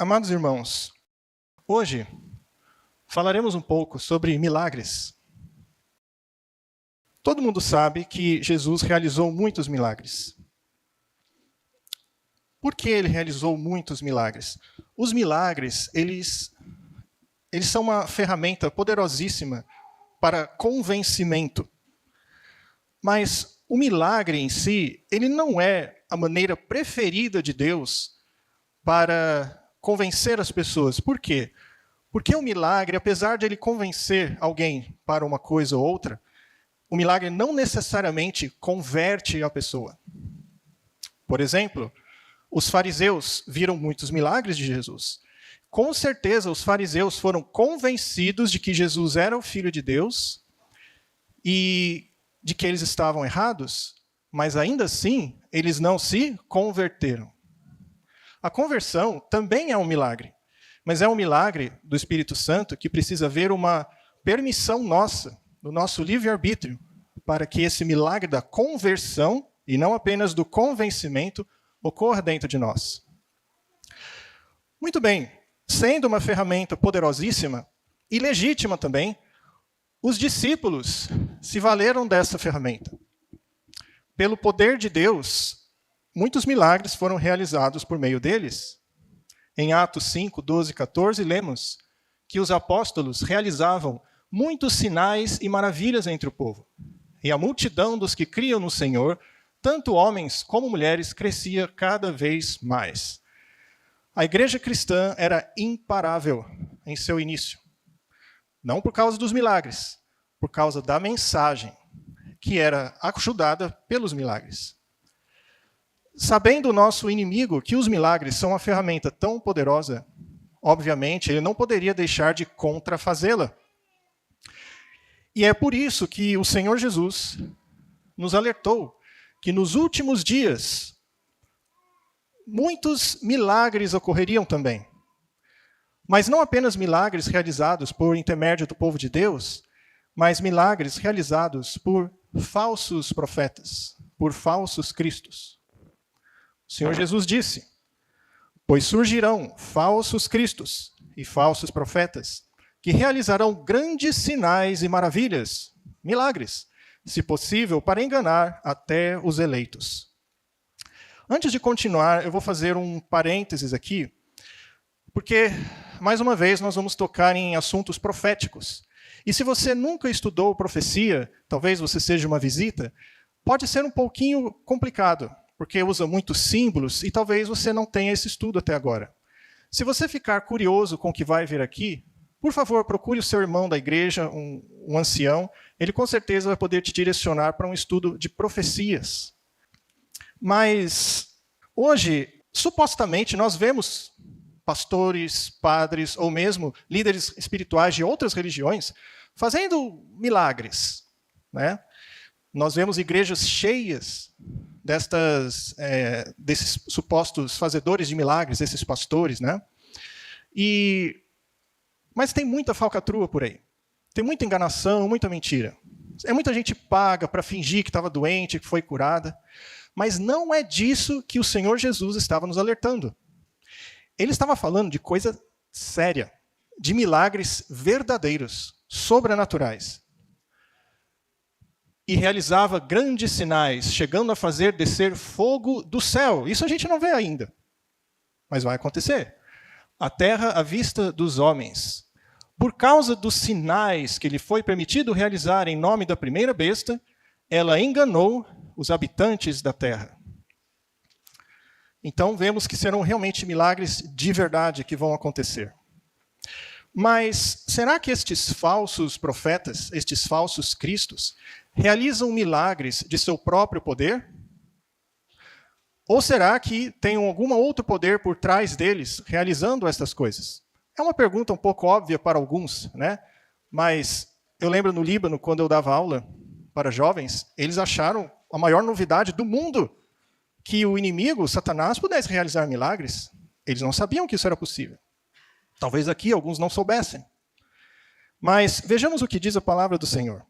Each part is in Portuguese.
Amados irmãos, hoje falaremos um pouco sobre milagres. Todo mundo sabe que Jesus realizou muitos milagres. Por que ele realizou muitos milagres? Os milagres, eles são uma ferramenta poderosíssima para convencimento. Mas o milagre em si, ele não é a maneira preferida de Deus para convencer as pessoas. Por quê? Porque o milagre, apesar de ele convencer alguém para uma coisa ou outra, o milagre não necessariamente converte a pessoa. Por exemplo, os fariseus viram muitos milagres de Jesus. Com certeza, os fariseus foram convencidos de que Jesus era o Filho de Deus e de que eles estavam errados, mas ainda assim, eles não se converteram. A conversão também é um milagre, mas é um milagre do Espírito Santo que precisa haver uma permissão nossa, do nosso livre-arbítrio, para que esse milagre da conversão, e não apenas do convencimento, ocorra dentro de nós. Muito bem, sendo uma ferramenta poderosíssima e legítima também, os discípulos se valeram dessa ferramenta. Pelo poder de Deus, muitos milagres foram realizados por meio deles. Em Atos 5, 12 e 14, lemos que os apóstolos realizavam muitos sinais e maravilhas entre o povo. E a multidão dos que criam no Senhor, tanto homens como mulheres, crescia cada vez mais. A igreja cristã era imparável em seu início. Não por causa dos milagres, por causa da mensagem, que era ajudada pelos milagres. Sabendo o nosso inimigo que os milagres são uma ferramenta tão poderosa, obviamente, ele não poderia deixar de contrafazê-la. E é por isso que o Senhor Jesus nos alertou que nos últimos dias muitos milagres ocorreriam também. Mas não apenas milagres realizados por intermédio do povo de Deus, mas milagres realizados por falsos profetas, por falsos cristos. O Senhor Jesus disse: pois surgirão falsos cristos e falsos profetas, que realizarão grandes sinais e maravilhas, milagres, se possível, para enganar até os eleitos. Antes de continuar, eu vou fazer um parênteses aqui, porque, mais uma vez, nós vamos tocar em assuntos proféticos. E se você nunca estudou profecia, talvez você seja uma visita, pode ser um pouquinho complicado, porque usa muitos símbolos e talvez você não tenha esse estudo até agora. Se você ficar curioso com o que vai vir aqui, por favor, procure o seu irmão da igreja, um ancião. Ele com certeza vai poder te direcionar para um estudo de profecias. Mas hoje, supostamente, nós vemos pastores, padres ou mesmo líderes espirituais de outras religiões fazendo milagres, né? Nós vemos igrejas cheias desses supostos fazedores de milagres, esses pastores, né? Mas tem muita falcatrua por aí. Tem muita enganação, muita mentira. Muita gente paga para fingir que estava doente, que foi curada. Mas não é disso que o Senhor Jesus estava nos alertando. Ele estava falando de coisa séria, de milagres verdadeiros, sobrenaturais. E realizava grandes sinais, chegando a fazer descer fogo do céu. Isso a gente não vê ainda, mas vai acontecer. A terra à vista dos homens. Por causa dos sinais que lhe foi permitido realizar em nome da primeira besta, ela enganou os habitantes da terra. Então, vemos que serão realmente milagres de verdade que vão acontecer. Mas será que estes falsos profetas, estes falsos cristos, realizam milagres de seu próprio poder? Ou será que tem algum outro poder por trás deles realizando essas coisas? É uma pergunta um pouco óbvia para alguns, né? Mas eu lembro no Líbano, quando eu dava aula para jovens, eles acharam a maior novidade do mundo que o inimigo, Satanás, pudesse realizar milagres. Eles não sabiam que isso era possível. Talvez aqui alguns não soubessem. Mas vejamos o que diz a palavra do Senhor.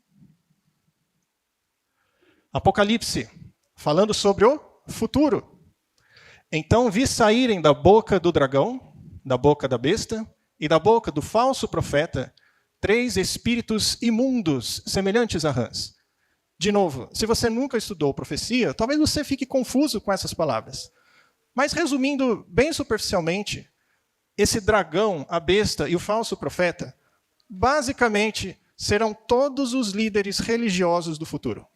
Apocalipse, falando sobre o futuro. Então vi saírem da boca do dragão da boca da besta e da boca do falso profeta 3 espíritos imundos, semelhantes a rãs. De novo, se você nunca estudou profecia, talvez você fique confuso com essas palavras. Mas resumindo bem superficialmente, esse dragão, a besta e o falso profeta, basicamente serão todos os líderes religiosos do futuro.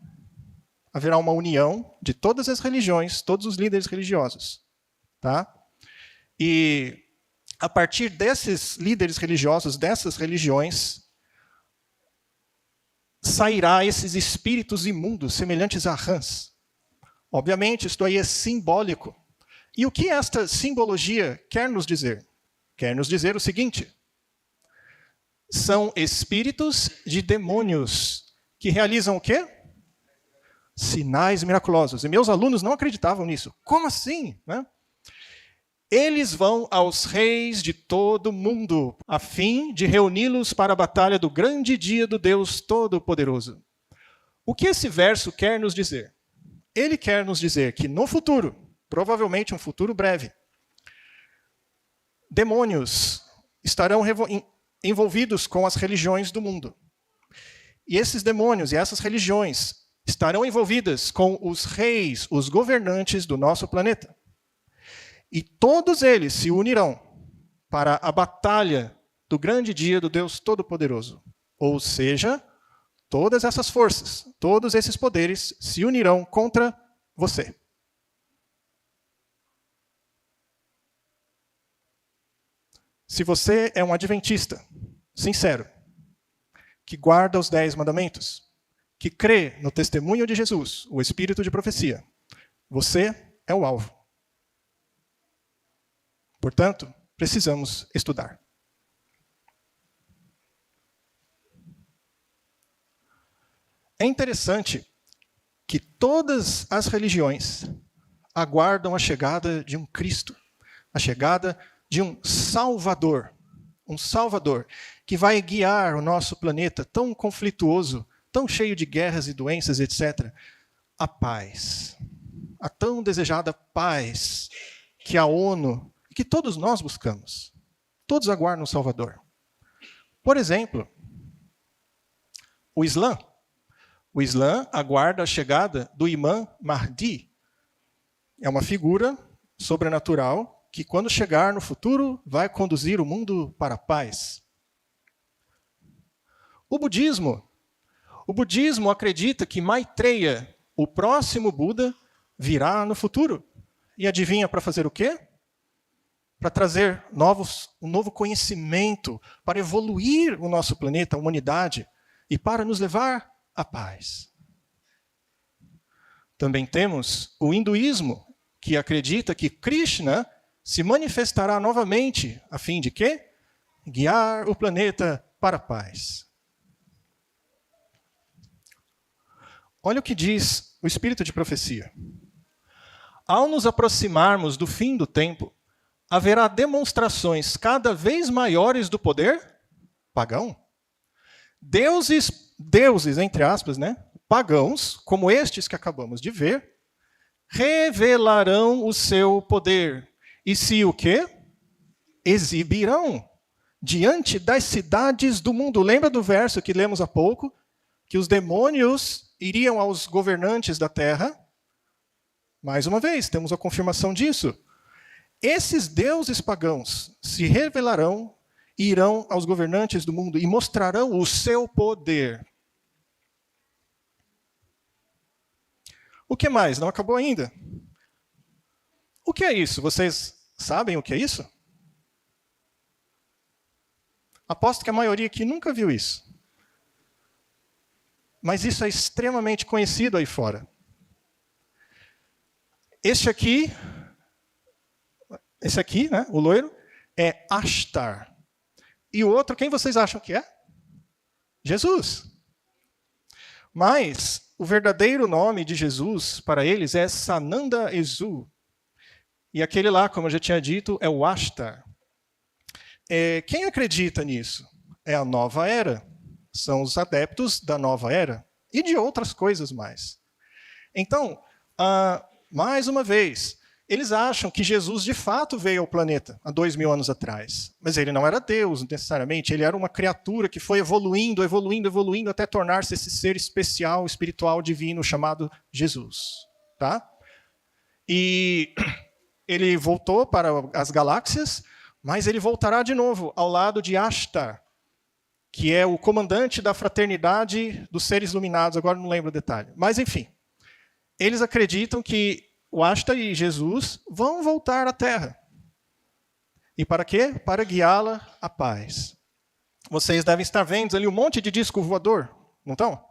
Haverá uma união de todas as religiões, todos os líderes religiosos. Tá? E a partir desses líderes religiosos, dessas religiões, sairá esses espíritos imundos, semelhantes a rãs. Obviamente, isto aí é simbólico. E o que esta simbologia quer nos dizer? Quer nos dizer o seguinte: são espíritos de demônios que realizam o quê? Sinais miraculosos. E meus alunos não acreditavam nisso. Como assim? Né? Eles vão aos reis de todo o mundo, a fim de reuni-los para a batalha do grande dia do Deus Todo-Poderoso. O que esse verso quer nos dizer? Ele quer nos dizer que no futuro, provavelmente um futuro breve, demônios estarão envolvidos com as religiões do mundo. E esses demônios e essas religiões estarão envolvidas com os reis, os governantes do nosso planeta. E todos eles se unirão para a batalha do grande dia do Deus Todo-Poderoso. Ou seja, todas essas forças, todos esses poderes se unirão contra você. Se você é um adventista sincero, que guarda os 10 mandamentos, que crê no testemunho de Jesus, o espírito de profecia, você é o alvo. Portanto, precisamos estudar. É interessante que todas as religiões aguardam a chegada de um Cristo, a chegada de um Salvador que vai guiar o nosso planeta tão conflituoso, tão cheio de guerras e doenças, etc., a paz, a tão desejada paz que a ONU e que todos nós buscamos. Todos aguardam um Salvador. Por exemplo, o Islã. O Islã aguarda a chegada do Imã Mahdi. É uma figura sobrenatural que, quando chegar no futuro, vai conduzir o mundo para a paz. O budismo acredita que Maitreya, o próximo Buda, virá no futuro. E adivinha para fazer o quê? Para trazer um novo conhecimento, para evoluir o nosso planeta, a humanidade, e para nos levar à paz. Também temos o hinduísmo, que acredita que Krishna se manifestará novamente, a fim de quê? Guiar o planeta para a paz. Olha o que diz o Espírito de Profecia. Ao nos aproximarmos do fim do tempo, haverá demonstrações cada vez maiores do poder pagão. Deuses, entre aspas, né? Pagãos, como estes que acabamos de ver, revelarão o seu poder. E se o quê? Exibirão diante das cidades do mundo. Lembra do verso que lemos há pouco? Que os demônios iriam aos governantes da terra? Mais uma vez, temos a confirmação disso. Esses deuses pagãos se revelarão e irão aos governantes do mundo e mostrarão o seu poder. O que mais? Não acabou ainda. O que é isso? Vocês sabem o que é isso? Aposto que a maioria aqui nunca viu isso. Mas isso é extremamente conhecido aí fora. Esse aqui, né, o loiro, é Ashtar. E o outro, quem vocês acham que é? Jesus. Mas o verdadeiro nome de Jesus para eles é Sananda Ezu. E aquele lá, como eu já tinha dito, é o Ashtar. Quem acredita nisso? É a nova era. São os adeptos da nova era. E de outras coisas mais. Então, mais uma vez, eles acham que Jesus de fato veio ao planeta há 2000 anos atrás. Mas ele não era Deus, necessariamente. Ele era uma criatura que foi evoluindo, evoluindo, evoluindo, até tornar-se esse ser especial, espiritual, divino, chamado Jesus. Tá? E ele voltou para as galáxias, mas ele voltará de novo ao lado de Ashtar, que é o comandante da fraternidade dos seres iluminados. Agora não lembro o detalhe. Mas, enfim, eles acreditam que o Ashtar e Jesus vão voltar à Terra. E para quê? Para guiá-la à paz. Vocês devem estar vendo ali um monte de disco voador, não estão?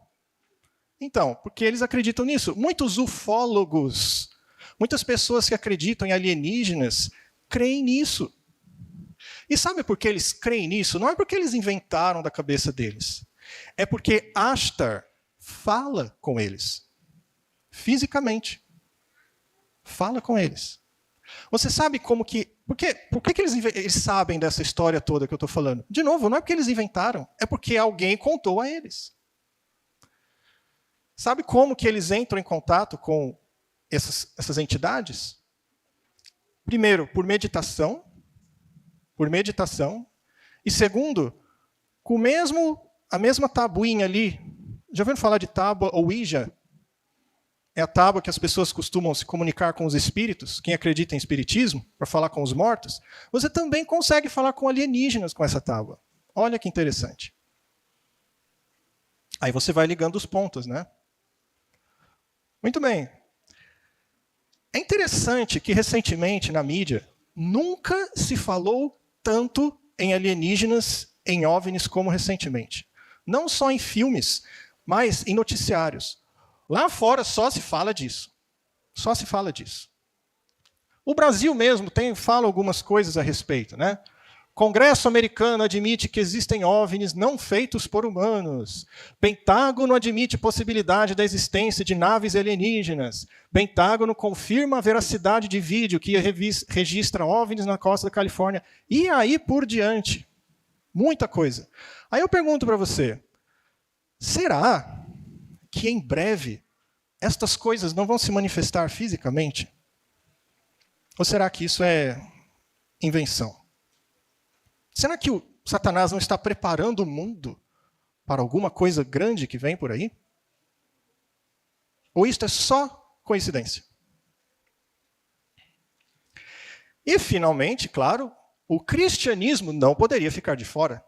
Então, porque eles acreditam nisso. Muitos ufólogos, muitas pessoas que acreditam em alienígenas, creem nisso. E sabe por que eles creem nisso? Não é porque eles inventaram da cabeça deles. É porque Ashtar fala com eles. Fisicamente. Fala com eles. Você sabe como que... Por que eles sabem dessa história toda que eu estou falando? De novo, não é porque eles inventaram. É porque alguém contou a eles. Sabe como que eles entram em contato com essas entidades? Primeiro, por meditação. Por meditação. E segundo, com a mesma tabuinha ali. Já ouviram falar de tábua ou Ouija? É a tábua que as pessoas costumam se comunicar com os espíritos, quem acredita em espiritismo, para falar com os mortos. Você também consegue falar com alienígenas com essa tábua. Olha que interessante. Aí você vai ligando os pontos, né? Muito bem. É interessante que recentemente na mídia nunca se falou tanto em alienígenas, em OVNIs como recentemente. Não só em filmes, mas em noticiários. Lá fora só se fala disso. Só se fala disso. O Brasil mesmo fala algumas coisas a respeito, né? Congresso americano admite que existem OVNIs não feitos por humanos. Pentágono admite possibilidade da existência de naves alienígenas. Pentágono confirma a veracidade de vídeo que registra OVNIs na costa da Califórnia. E aí por diante. Muita coisa. Aí eu pergunto para você, será que em breve estas coisas não vão se manifestar fisicamente? Ou será que isso é invenção? Será que o Satanás não está preparando o mundo para alguma coisa grande que vem por aí? Ou isto é só coincidência? E, finalmente, claro, o cristianismo não poderia ficar de fora.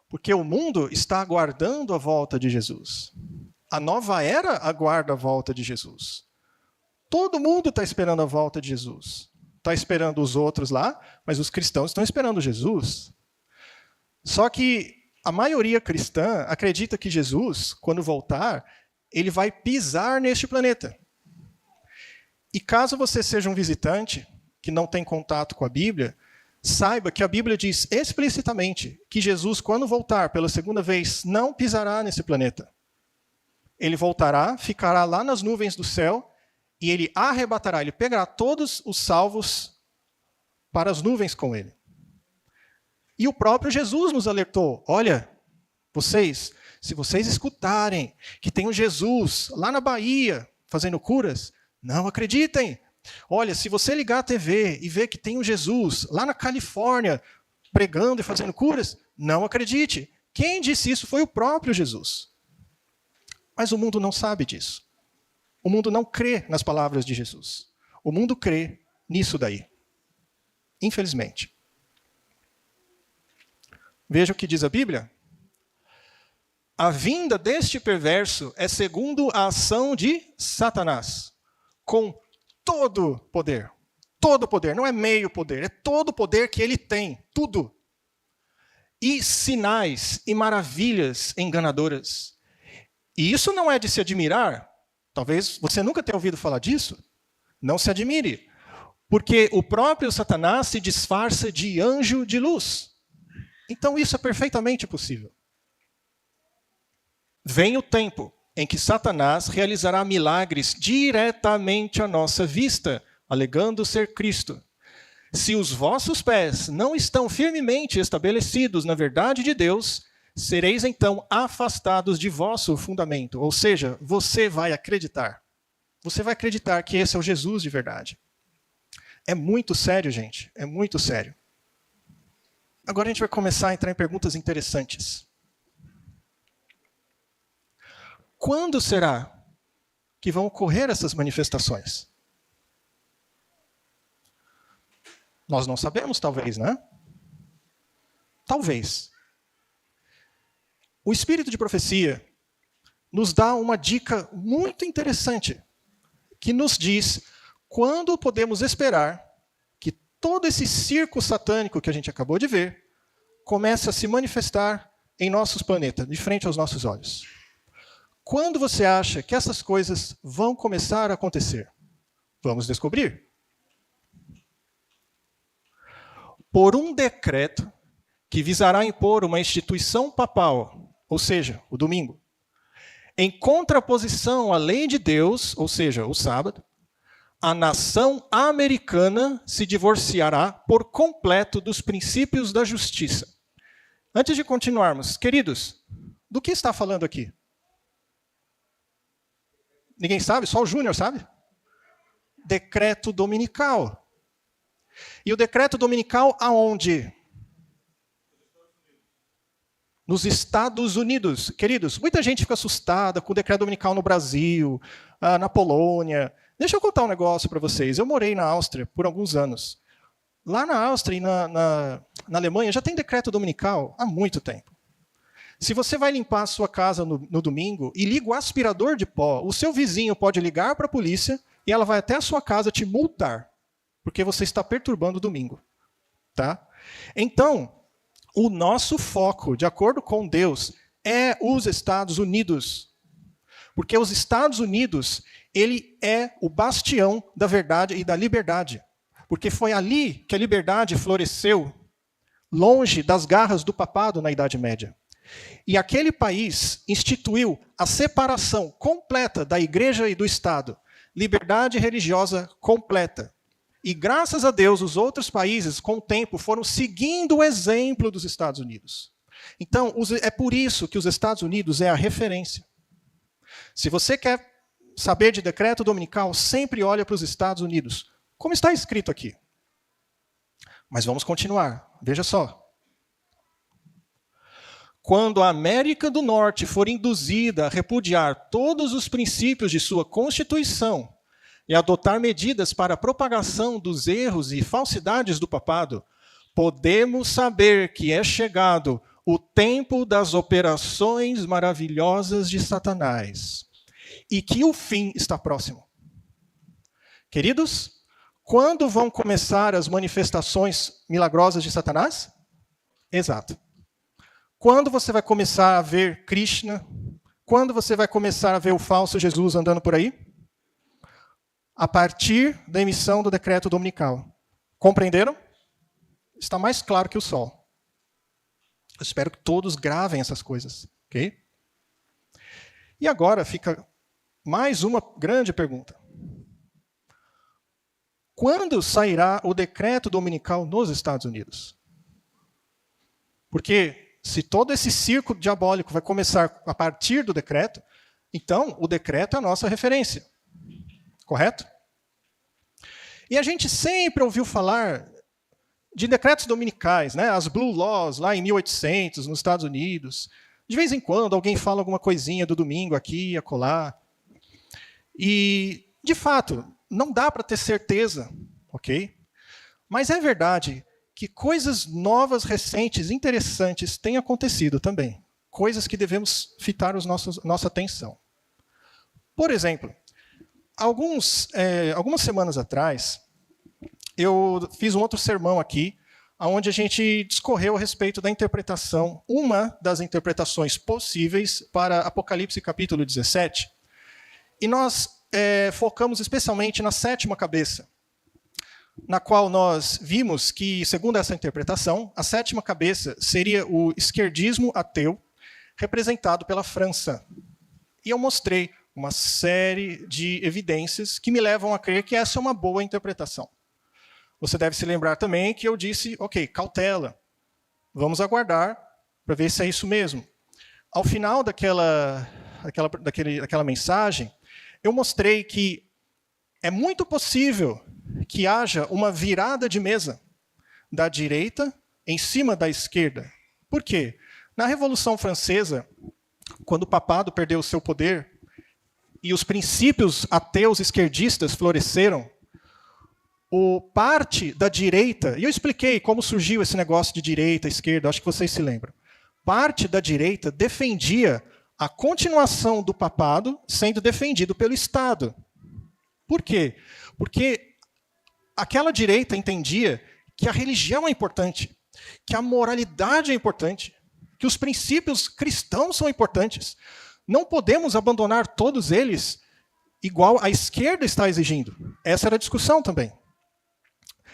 Porque o mundo está aguardando a volta de Jesus. A nova era aguarda a volta de Jesus. Todo mundo está esperando a volta de Jesus. Está esperando os outros lá, mas os cristãos estão esperando Jesus. Só que a maioria cristã acredita que Jesus, quando voltar, ele vai pisar neste planeta. E caso você seja um visitante que não tem contato com a Bíblia, saiba que a Bíblia diz explicitamente que Jesus, quando voltar pela segunda vez, não pisará nesse planeta. Ele voltará, ficará lá nas nuvens do céu, e ele arrebatará, ele pegará todos os salvos para as nuvens com ele. E o próprio Jesus nos alertou, olha, se vocês escutarem que tem um Jesus lá na Bahia fazendo curas, não acreditem. Olha, se você ligar a TV e ver que tem um Jesus lá na Califórnia pregando e fazendo curas, não acredite. Quem disse isso foi o próprio Jesus. Mas o mundo não sabe disso. O mundo não crê nas palavras de Jesus. O mundo crê nisso daí. Infelizmente. Veja o que diz a Bíblia. A vinda deste perverso é segundo a ação de Satanás, com todo poder. Todo poder, não é meio poder, é todo o poder que ele tem, tudo. E sinais e maravilhas enganadoras. E isso não é de se admirar. Talvez você nunca tenha ouvido falar disso. Não se admire. Porque o próprio Satanás se disfarça de anjo de luz. Então isso é perfeitamente possível. Vem o tempo em que Satanás realizará milagres diretamente à nossa vista, alegando ser Cristo. Se os vossos pés não estão firmemente estabelecidos na verdade de Deus, sereis então afastados de vosso fundamento. Ou seja, você vai acreditar. você vai acreditar que esse é o Jesus de verdade. É muito sério, gente. É muito sério. Agora a gente vai começar a entrar em perguntas interessantes. Quando será que vão ocorrer essas manifestações? Nós não sabemos, talvez, né? Talvez. O espírito de profecia nos dá uma dica muito interessante, que nos diz quando podemos esperar que todo esse circo satânico que a gente acabou de ver comece a se manifestar em nossos planetas, de frente aos nossos olhos. Quando você acha que essas coisas vão começar a acontecer? Vamos descobrir. Por um decreto que visará impor uma instituição papal, ou seja, o domingo, em contraposição à lei de Deus, ou seja, o sábado, a nação americana se divorciará por completo dos princípios da justiça. Antes de continuarmos, queridos, do que está falando aqui? Ninguém sabe? Só o Júnior sabe? Decreto dominical. E o decreto dominical aonde? Nos Estados Unidos. Queridos, muita gente fica assustada com o decreto dominical no Brasil, na Polônia. Deixa eu contar um negócio para vocês. Eu morei na Áustria por alguns anos. Lá na Áustria e na Alemanha já tem decreto dominical há muito tempo. Se você vai limpar a sua casa no domingo e liga o aspirador de pó, o seu vizinho pode ligar para a polícia e ela vai até a sua casa te multar, porque você está perturbando o domingo. Tá? Então, o nosso foco, de acordo com Deus, é os Estados Unidos. Porque os Estados Unidos, ele é o bastião da verdade e da liberdade. Porque foi ali que a liberdade floresceu, longe das garras do papado na Idade Média. E aquele país instituiu a separação completa da igreja e do Estado, liberdade religiosa completa. E graças a Deus, os outros países, com o tempo, foram seguindo o exemplo dos Estados Unidos. Então, é por isso que os Estados Unidos é a referência. Se você quer saber de decreto dominical, sempre olha para os Estados Unidos, como está escrito aqui. Mas vamos continuar. Veja só. Quando a América do Norte for induzida a repudiar todos os princípios de sua Constituição e adotar medidas para a propagação dos erros e falsidades do papado, podemos saber que é chegado o tempo das operações maravilhosas de Satanás e que o fim está próximo. Queridos, quando vão começar as manifestações milagrosas de Satanás? Exato. Quando você vai começar a ver Krishna? Quando você vai começar a ver o falso Jesus andando por aí? A partir da emissão do decreto dominical. Compreenderam? Está mais claro que o sol. Eu espero que todos gravem essas coisas, ok? E agora fica mais uma grande pergunta. Quando sairá o decreto dominical nos Estados Unidos? Porque se todo esse circo diabólico vai começar a partir do decreto, então o decreto é a nossa referência. Correto? E a gente sempre ouviu falar de decretos dominicais, né? As Blue Laws, lá em 1800, nos Estados Unidos. De vez em quando, alguém fala alguma coisinha do domingo aqui, acolá. E, de fato, não dá para ter certeza, ok? Mas é verdade que coisas novas, recentes, interessantes têm acontecido também. Coisas que devemos fitar nossa atenção. Por exemplo, algumas semanas atrás, eu fiz um outro sermão aqui, onde a gente discorreu a respeito da interpretação, uma das interpretações possíveis para Apocalipse capítulo 17. E nós focamos especialmente na 7ª cabeça, na qual nós vimos que, segundo essa interpretação, a 7ª cabeça seria o esquerdismo ateu, representado pela França. E eu mostrei uma série de evidências que me levam a crer que essa é uma boa interpretação. Você deve se lembrar também que eu disse, ok, cautela, vamos aguardar para ver se é isso mesmo. Ao final daquela mensagem, eu mostrei que é muito possível que haja uma virada de mesa da direita em cima da esquerda. Por quê? Na Revolução Francesa, quando o papado perdeu o seu poder e os princípios ateus esquerdistas floresceram, parte da direita, e eu expliquei como surgiu esse negócio de direita, esquerda, acho que vocês se lembram. Parte da direita defendia a continuação do papado sendo defendido pelo Estado. Por quê? Porque aquela direita entendia que a religião é importante, que a moralidade é importante, que os princípios cristãos são importantes. Não podemos abandonar todos eles igual a esquerda está exigindo. Essa era a discussão também.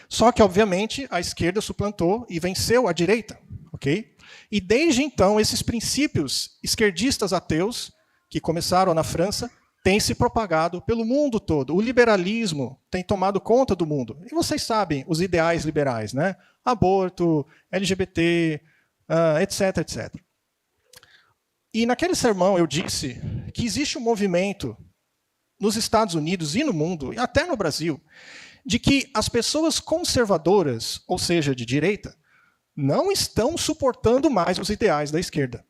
Só que, obviamente, a esquerda suplantou e venceu a direita. Okay? E desde então, esses princípios esquerdistas ateus, que começaram na França, têm se propagado pelo mundo todo. O liberalismo tem tomado conta do mundo. E vocês sabem os ideais liberais, né? Aborto, LGBT, etc, etc. E naquele sermão eu disse que existe um movimento nos Estados Unidos e no mundo, e até no Brasil, de que as pessoas conservadoras, ou seja, de direita, não estão suportando mais os ideais da esquerda.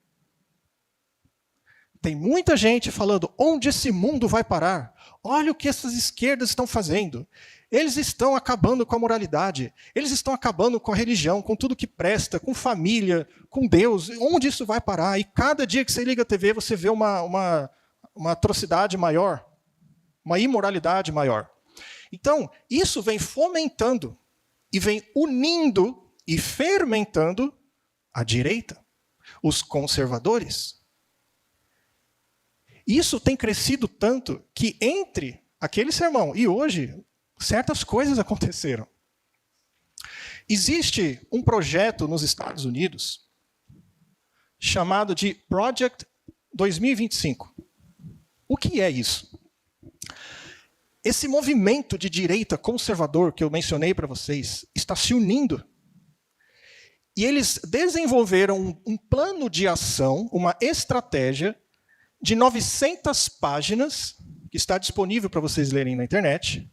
Tem muita gente falando, onde esse mundo vai parar? Olha o que essas esquerdas estão fazendo. Eles estão acabando com a moralidade, eles estão acabando com a religião, com tudo que presta, com família, com Deus. Onde isso vai parar? E cada dia que você liga a TV, você vê uma atrocidade maior, uma imoralidade maior. Então, isso vem fomentando e vem unindo e fermentando a direita, os conservadores. Isso tem crescido tanto que entre aquele sermão e hoje, certas coisas aconteceram. Existe um projeto nos Estados Unidos chamado de Project 2025. O que é isso? Esse movimento de direita conservador que eu mencionei para vocês está se unindo. E eles desenvolveram um plano de ação, uma estratégia de 900 páginas, que está disponível para vocês lerem na internet.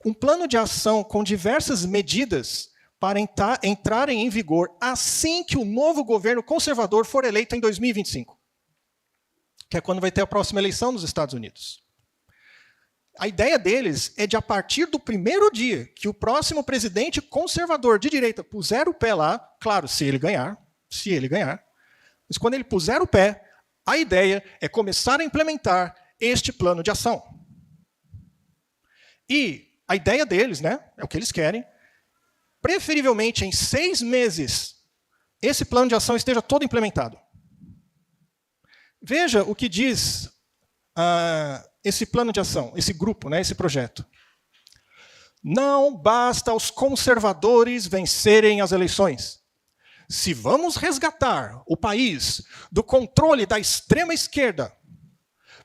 Um plano de ação com diversas medidas para entrarem em vigor assim que o novo governo conservador for eleito em 2025, que é quando vai ter a próxima eleição nos Estados Unidos. A ideia deles é de, a partir do primeiro dia que o próximo presidente conservador de direita puser o pé lá, claro, se ele ganhar, mas quando ele puser o pé, a ideia é começar a implementar este plano de ação. E a ideia deles, né, é o que eles querem, preferivelmente em 6 meses, esse plano de ação esteja todo implementado. Veja o que diz esse plano de ação, esse grupo, né, esse projeto. Não basta aos conservadores vencerem as eleições. Se vamos resgatar o país do controle da extrema esquerda,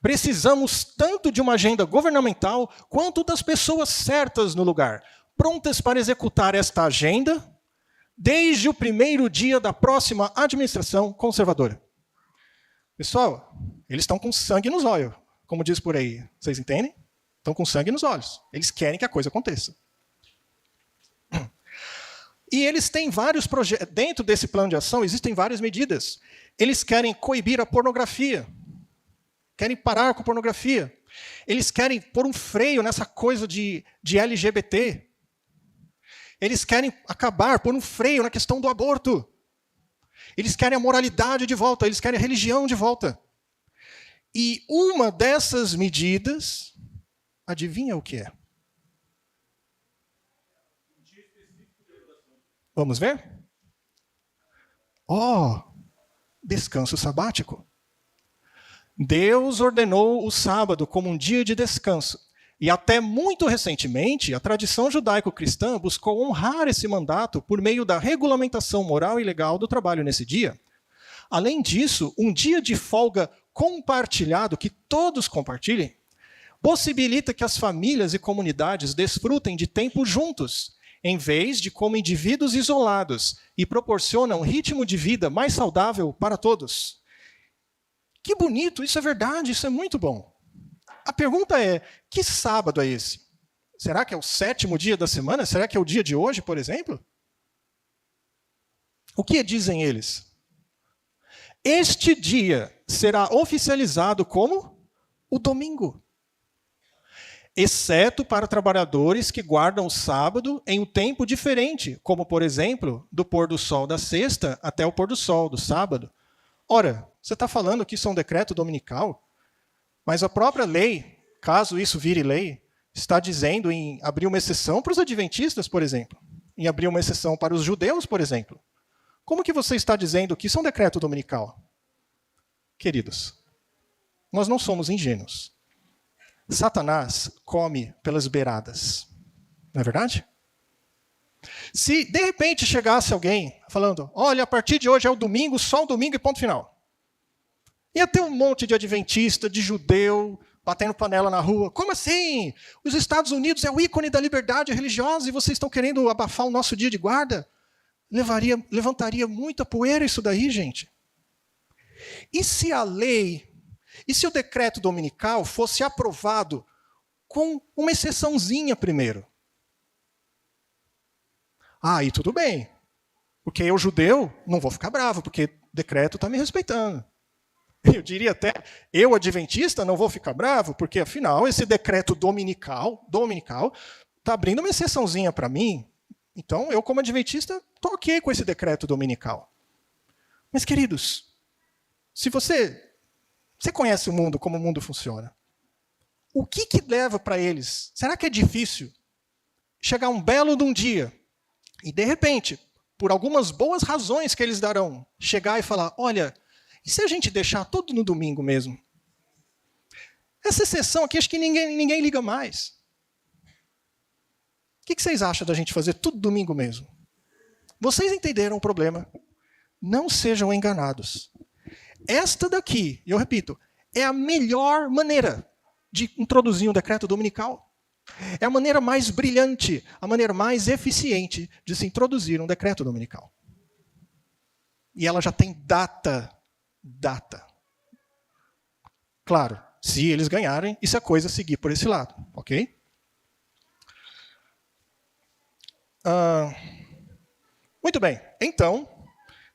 precisamos tanto de uma agenda governamental quanto das pessoas certas no lugar, prontas para executar esta agenda desde o primeiro dia da próxima administração conservadora. Pessoal, eles estão com sangue nos olhos, como diz por aí. Vocês entendem? Estão com sangue nos olhos. Eles querem que a coisa aconteça. E eles têm vários projetos. Dentro desse plano de ação, existem várias medidas. Eles querem coibir a pornografia. Querem parar com a pornografia. Eles querem pôr um freio nessa coisa de LGBT. Eles querem acabar, pôr um freio na questão do aborto. Eles querem a moralidade de volta. Eles querem a religião de volta. E uma dessas medidas, adivinha o que é? Vamos ver? Descanso sabático. Deus ordenou o sábado como um dia de descanso. E até muito recentemente, a tradição judaico-cristã buscou honrar esse mandato por meio da regulamentação moral e legal do trabalho nesse dia. Além disso, um dia de folga compartilhado, que todos compartilhem, possibilita que as famílias e comunidades desfrutem de tempo juntos, em vez de como indivíduos isolados, e proporciona um ritmo de vida mais saudável para todos. Que bonito, isso é verdade, isso é muito bom. A pergunta é, que sábado é esse? Será que é o 7º dia da semana? Será que é o dia de hoje, por exemplo? O que dizem eles? Este dia será oficializado como o domingo. Exceto para trabalhadores que guardam o sábado em um tempo diferente, como, por exemplo, do pôr do sol da sexta até o pôr do sol do sábado. Ora, você está falando que isso é um decreto dominical, mas a própria lei, caso isso vire lei, está dizendo em abrir uma exceção para os adventistas, por exemplo, em abrir uma exceção para os judeus, por exemplo. Como que você está dizendo que isso é um decreto dominical? Queridos, nós não somos ingênuos. Satanás come pelas beiradas. Não é verdade? Se de repente chegasse alguém falando, olha, a partir de hoje é o domingo, só o domingo e ponto final. Ia ter um monte de adventista, de judeu, batendo panela na rua. Como assim? Os Estados Unidos é o ícone da liberdade religiosa e vocês estão querendo abafar o nosso dia de guarda? Levantaria muita poeira isso daí, gente. E se a lei, e se o decreto dominical fosse aprovado com uma exceçãozinha primeiro? Aí tudo bem. Porque eu, judeu, não vou ficar bravo, porque o decreto está me respeitando. Eu diria até, eu, adventista, não vou ficar bravo, porque afinal esse decreto dominical está abrindo uma exceçãozinha para mim. Então, eu, como adventista, estou ok com esse decreto dominical. Mas, queridos, se você conhece o mundo, como o mundo funciona, o que leva para eles? Será que é difícil chegar um belo de um dia e, de repente, por algumas boas razões que eles darão, chegar e falar, olha, e se a gente deixar tudo no domingo mesmo? Essa exceção aqui, acho que ninguém liga mais. O que vocês acham da gente fazer tudo domingo mesmo? Vocês entenderam o problema. Não sejam enganados. Esta daqui, eu repito, é a melhor maneira de introduzir um decreto dominical. É a maneira mais brilhante, a maneira mais eficiente de se introduzir um decreto dominical. E ela já tem data. Claro, se eles ganharem e se a coisa seguir por esse lado, ok? Muito bem, então,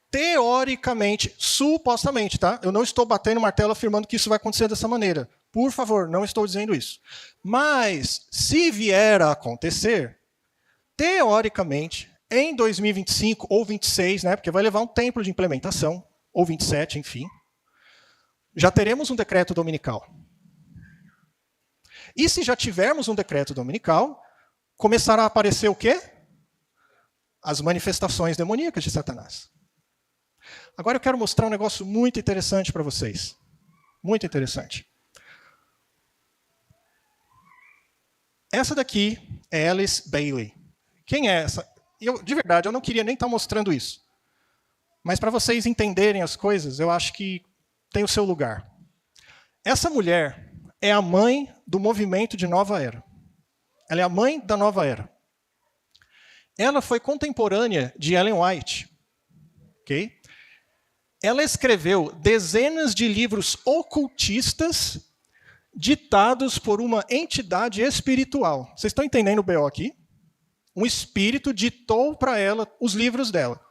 teoricamente, supostamente, tá? Eu não estou batendo o martelo afirmando que isso vai acontecer dessa maneira. Por favor, não estou dizendo isso. Mas, se vier a acontecer, teoricamente, em 2025 ou 26, né, porque vai levar um tempo de implementação, ou 27, enfim, já teremos um decreto dominical. E se já tivermos um decreto dominical, começará a aparecer o quê? As manifestações demoníacas de Satanás. Agora eu quero mostrar um negócio muito interessante para vocês. Muito interessante. Essa daqui é Alice Bailey. Quem é essa? De verdade, eu não queria nem estar mostrando isso. Mas para vocês entenderem as coisas, eu acho que tem o seu lugar. Essa mulher é a mãe do movimento de Nova Era. Ela é a mãe da Nova Era. Ela foi contemporânea de Ellen White. Okay? Ela escreveu dezenas de livros ocultistas ditados por uma entidade espiritual. Vocês estão entendendo o BO aqui? Um espírito ditou para ela os livros dela.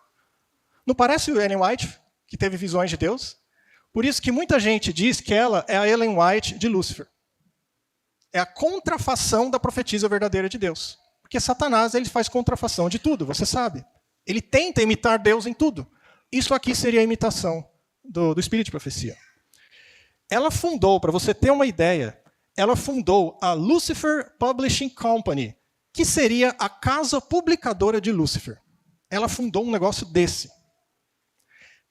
Não parece o Ellen White, que teve visões de Deus? Por isso que muita gente diz que ela é a Ellen White de Lúcifer. É a contrafação da profetisa verdadeira de Deus. Porque Satanás ele faz contrafação de tudo, você sabe. Ele tenta imitar Deus em tudo. Isso aqui seria a imitação do espírito de profecia. Ela fundou, para você ter uma ideia, ela fundou a Lucifer Publishing Company, que seria a casa publicadora de Lúcifer. Ela fundou um negócio desse.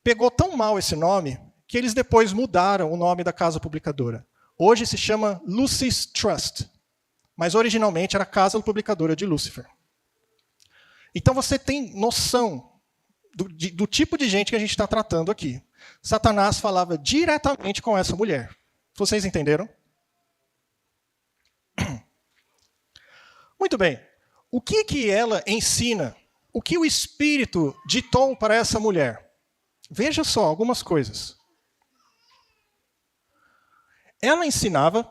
Pegou tão mal esse nome, que eles depois mudaram o nome da casa publicadora. Hoje se chama Lucis Trust, mas originalmente era a casa publicadora de Lúcifer. Então você tem noção do tipo de gente que a gente está tratando aqui. Satanás falava diretamente com essa mulher. Vocês entenderam? Muito bem. O que ela ensina? O que o Espírito ditou para essa mulher? Veja só algumas coisas. Ela ensinava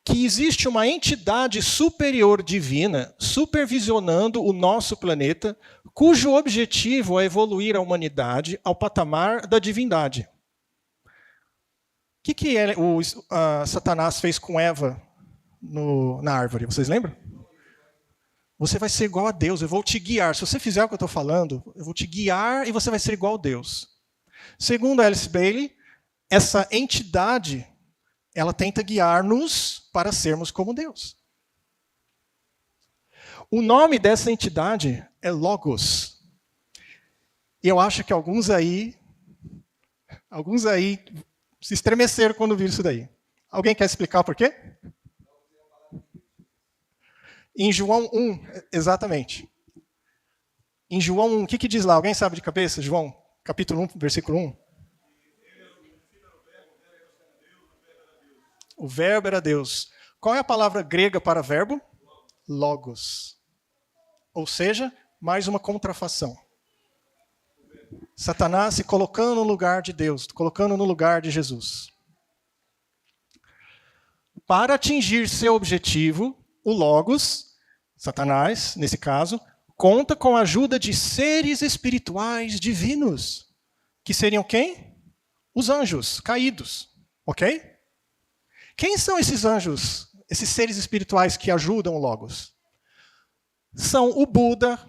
que existe uma entidade superior divina supervisionando o nosso planeta, cujo objetivo é evoluir a humanidade ao patamar da divindade. O que Satanás fez com Eva na árvore? Vocês lembram? Você vai ser igual a Deus, eu vou te guiar. Se você fizer o que eu estou falando, eu vou te guiar e você vai ser igual a Deus. Segundo Alice Bailey, essa entidade, ela tenta guiar-nos para sermos como Deus. O nome dessa entidade é Logos. E eu acho que alguns aí se estremeceram quando viram isso daí. Alguém quer explicar por quê? Em João 1, exatamente. Em João 1, o que diz lá? Alguém sabe de cabeça? João, capítulo 1, versículo 1. O verbo era Deus. Qual é a palavra grega para verbo? Logos. Ou seja, mais uma contrafação. Satanás se colocando no lugar de Deus, colocando no lugar de Jesus. Para atingir seu objetivo, o Logos, Satanás, nesse caso, conta com a ajuda de seres espirituais divinos. Que seriam quem? Os anjos caídos. Ok? Quem são esses anjos, esses seres espirituais que ajudam o Logos? São o Buda,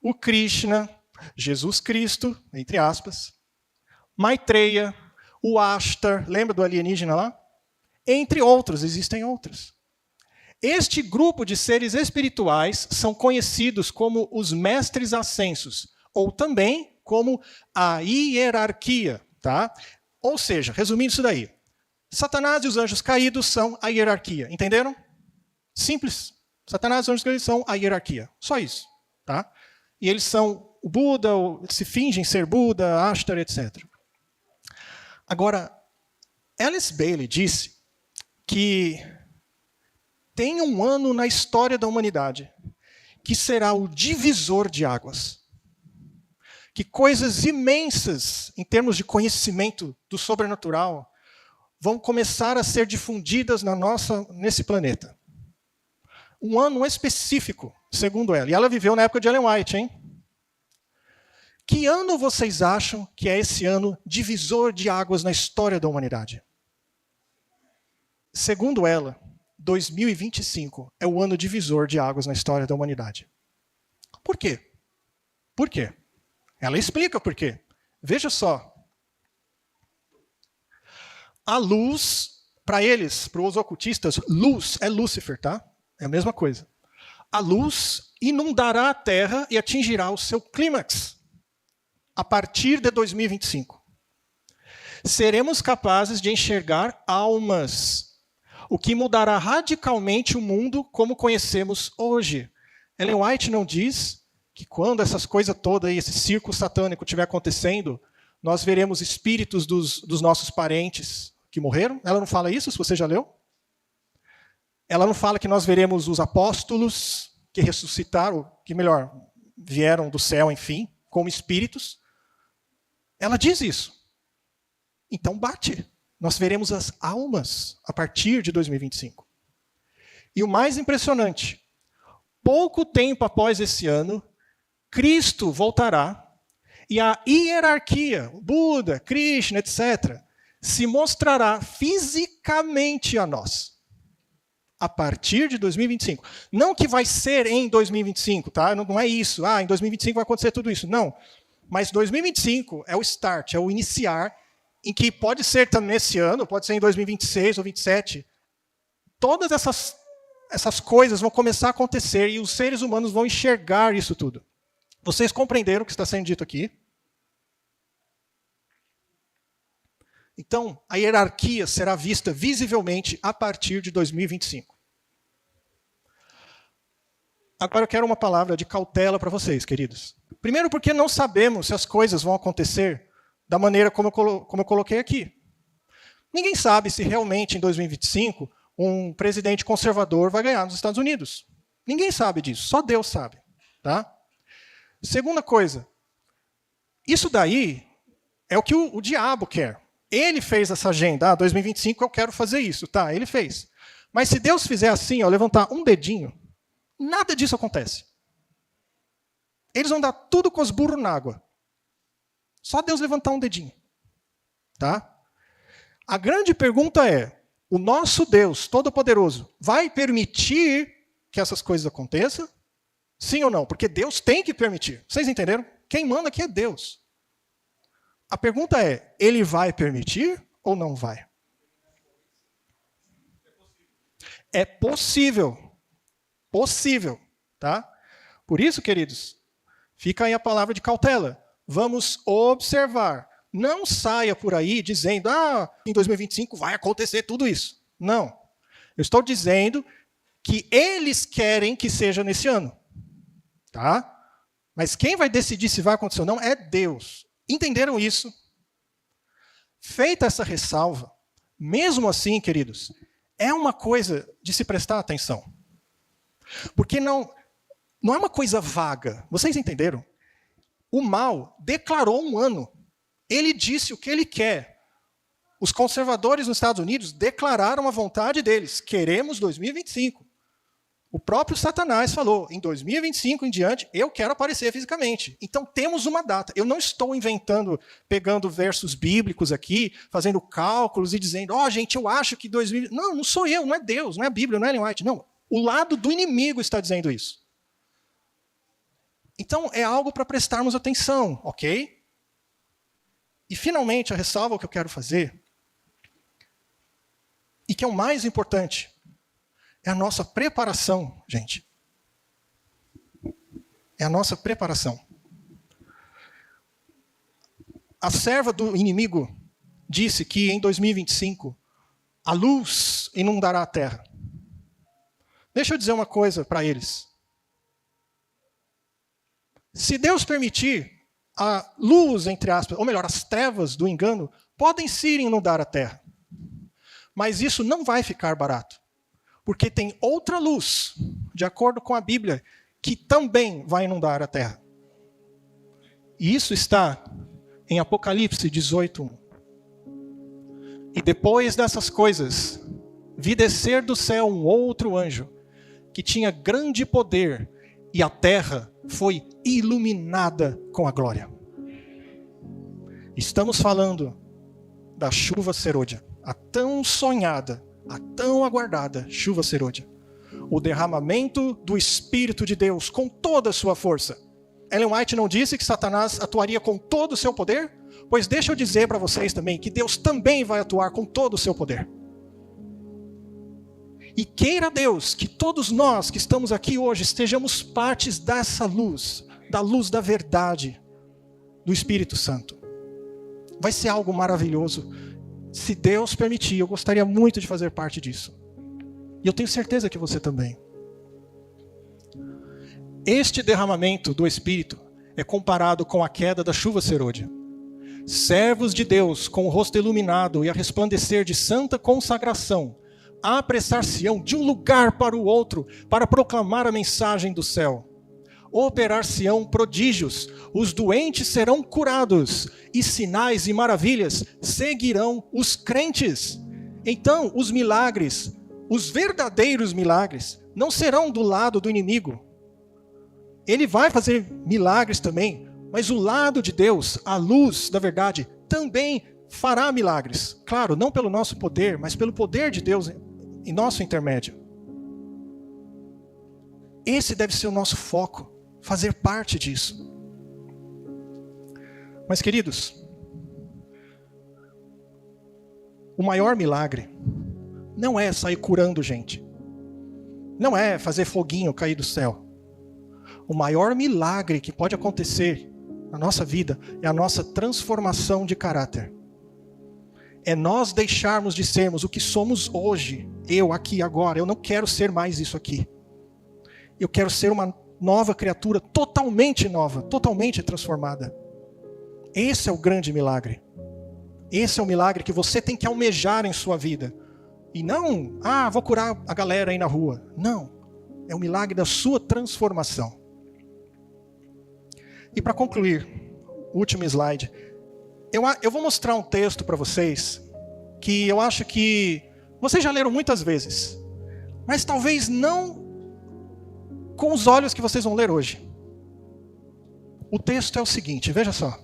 o Krishna, Jesus Cristo, entre aspas, Maitreya, o Ashtar, lembra do alienígena lá? Entre outros, existem outros. Este grupo de seres espirituais são conhecidos como os mestres ascensos, ou também como a hierarquia. Tá? Ou seja, resumindo isso daí, Satanás e os anjos caídos são a hierarquia. Entenderam? Simples. Satanás e os anjos caídos são a hierarquia. Só isso. Tá? E eles são o Buda, se fingem ser Buda, Ashtar, etc. Agora, Alice Bailey disse que tem um ano na história da humanidade que será o divisor de águas. Que coisas imensas, em termos de conhecimento do sobrenatural, vão começar a ser difundidas nesse planeta. Um ano específico, segundo ela. E ela viveu na época de Ellen White, hein? Que ano vocês acham que é esse ano divisor de águas na história da humanidade? Segundo ela, 2025 é o ano divisor de águas na história da humanidade. Por quê? Por quê? Ela explica por quê. Veja só. A luz, para eles, para os ocultistas, luz é Lúcifer, tá? É a mesma coisa. A luz inundará a Terra e atingirá o seu clímax a partir de 2025. Seremos capazes de enxergar almas, o que mudará radicalmente o mundo como conhecemos hoje. Ellen White não diz que quando essas coisas todas, esse circo satânico estiver acontecendo, nós veremos espíritos dos nossos parentes que morreram? Ela não fala isso, se você já leu? Ela não fala que nós veremos os apóstolos que ressuscitaram, que melhor, vieram do céu, enfim, como espíritos? Ela diz isso. Então bate. Nós veremos as almas a partir de 2025. E o mais impressionante, pouco tempo após esse ano, Cristo voltará e a hierarquia, Buda, Krishna, etc., se mostrará fisicamente a nós. A partir de 2025. Não que vai ser em 2025, tá? Não é isso. Em 2025 vai acontecer tudo isso. Não. Mas 2025 é o start, é o iniciar, em que pode ser também nesse ano, pode ser em 2026 ou 2027. Todas essas coisas vão começar a acontecer e os seres humanos vão enxergar isso tudo. Vocês compreenderam o que está sendo dito aqui? Então, a hierarquia será vista visivelmente a partir de 2025. Agora eu quero uma palavra de cautela para vocês, queridos. Primeiro porque não sabemos se as coisas vão acontecer da maneira como eu coloquei aqui. Ninguém sabe se realmente em 2025 um presidente conservador vai ganhar nos Estados Unidos. Ninguém sabe disso, só Deus sabe. Tá? Segunda coisa, isso daí é o que o diabo quer. Ele fez essa agenda, 2025 eu quero fazer isso, tá? Ele fez. Mas se Deus fizer assim, ó, levantar um dedinho, nada disso acontece. Eles vão dar tudo com os burros na água. Só Deus levantar um dedinho. Tá? A grande pergunta é, o nosso Deus Todo-Poderoso vai permitir que essas coisas aconteçam? Sim ou não? Porque Deus tem que permitir. Vocês entenderam? Quem manda aqui é Deus. A pergunta é, ele vai permitir ou não vai? É possível. Possível. Tá? Por isso, queridos, fica aí a palavra de cautela. Vamos observar. Não saia por aí dizendo, em 2025 vai acontecer tudo isso. Não. Eu estou dizendo que eles querem que seja nesse ano. Tá? Mas quem vai decidir se vai acontecer ou não é Deus. Entenderam isso? Feita essa ressalva, mesmo assim, queridos, é uma coisa de se prestar atenção. Porque não é uma coisa vaga. Vocês entenderam? O mal declarou um ano. Ele disse o que ele quer. Os conservadores nos Estados Unidos declararam a vontade deles. Queremos 2025. O próprio Satanás falou, em 2025 em diante, eu quero aparecer fisicamente. Então temos uma data. Eu não estou inventando, pegando versos bíblicos aqui, fazendo cálculos e dizendo, gente, eu acho que 2020... Não sou eu, não é Deus, não é a Bíblia, não é Ellen White. Não, o lado do inimigo está dizendo isso. Então é algo para prestarmos atenção, ok? E finalmente a ressalva que eu quero fazer, e que é o mais importante, é a nossa preparação, gente. É a nossa preparação. A serva do inimigo disse que em 2025 a luz inundará a terra. Deixa eu dizer uma coisa para eles. Se Deus permitir, a luz, entre aspas, ou melhor, as trevas do engano, podem sim inundar a terra. Mas isso não vai ficar barato. Porque tem outra luz, de acordo com a Bíblia, que também vai inundar a terra. E isso está em Apocalipse 18:1. E depois dessas coisas, vi descer do céu um outro anjo, que tinha grande poder, e a terra foi iluminada com a glória. Estamos falando da chuva serôdia, a tão sonhada, a tão aguardada chuva serôdia. O derramamento do Espírito de Deus com toda a sua força. Ellen White não disse que Satanás atuaria com todo o seu poder? Pois deixa eu dizer para vocês também que Deus também vai atuar com todo o seu poder. E queira Deus que todos nós que estamos aqui hoje estejamos partes dessa luz, da luz da verdade, do Espírito Santo. Vai ser algo maravilhoso. Se Deus permitir, eu gostaria muito de fazer parte disso. E eu tenho certeza que você também. Este derramamento do Espírito é comparado com a queda da chuva serôdia. Servos de Deus, com o rosto iluminado e a resplandecer de santa consagração, apressar-se-ão de um lugar para o outro para proclamar a mensagem do céu. Operar-se-ão prodígios, os doentes serão curados, e sinais e maravilhas seguirão os crentes. Então, os milagres, os verdadeiros milagres, não serão do lado do inimigo. Ele vai fazer milagres também, mas o lado de Deus, a luz da verdade, também fará milagres. Claro, não pelo nosso poder, mas pelo poder de Deus em nosso intermédio. Esse deve ser o nosso foco, fazer parte disso. Mas, queridos, o maior milagre não é sair curando gente. Não é fazer foguinho cair do céu. O maior milagre que pode acontecer na nossa vida é a nossa transformação de caráter. É nós deixarmos de sermos o que somos hoje. Eu aqui agora, eu não quero ser mais isso aqui. Eu quero ser uma nova criatura, totalmente nova, totalmente transformada. Esse é o grande milagre. Esse é o milagre que você tem que almejar em sua vida. E não, vou curar a galera aí na rua. Não, é o milagre da sua transformação. E para concluir, último slide, eu vou mostrar um texto para vocês, que eu acho que vocês já leram muitas vezes, Mas talvez não com os olhos que vocês vão ler hoje. O texto é o seguinte, veja só.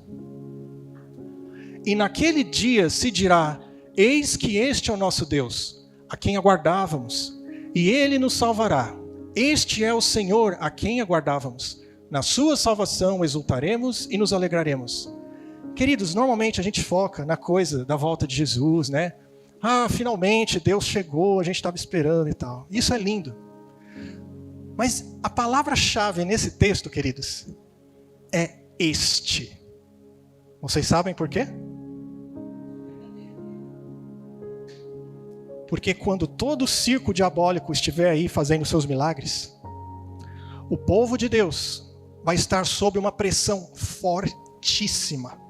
E naquele dia se dirá: eis que este é o nosso Deus, a quem aguardávamos, e ele nos salvará. Este é o Senhor a quem aguardávamos. Na sua salvação exultaremos e nos alegraremos. Queridos, normalmente a gente foca na coisa da volta de Jesus, né? Ah, finalmente Deus chegou, a gente estava esperando e tal. Isso é lindo. Mas a palavra-chave nesse texto, queridos, é este. Vocês sabem por quê? Porque quando todo o circo diabólico estiver aí fazendo seus milagres, o povo de Deus vai estar sob uma pressão fortíssima.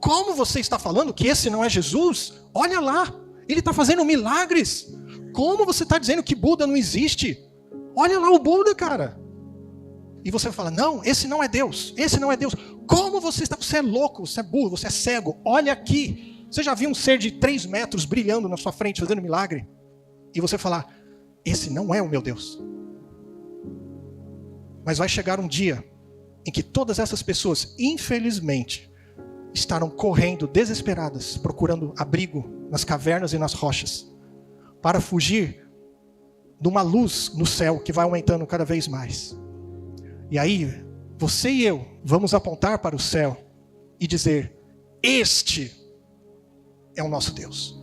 Como você está falando que esse não é Jesus? Olha lá, ele está fazendo milagres. Como você está dizendo que Buda não existe? Olha lá o Buda, cara. E você fala: não, esse não é Deus, esse não é Deus. Como você está? Você é louco, você é burro, você é cego. Olha aqui. Você já viu um ser de 3 metros brilhando na sua frente, fazendo milagre? E você falar: esse não é o meu Deus. Mas vai chegar um dia em que todas essas pessoas, infelizmente, estarão correndo desesperadas, procurando abrigo nas cavernas e nas rochas, para fugir de uma luz no céu que vai aumentando cada vez mais. E aí, você e eu vamos apontar para o céu e dizer: este é o nosso Deus.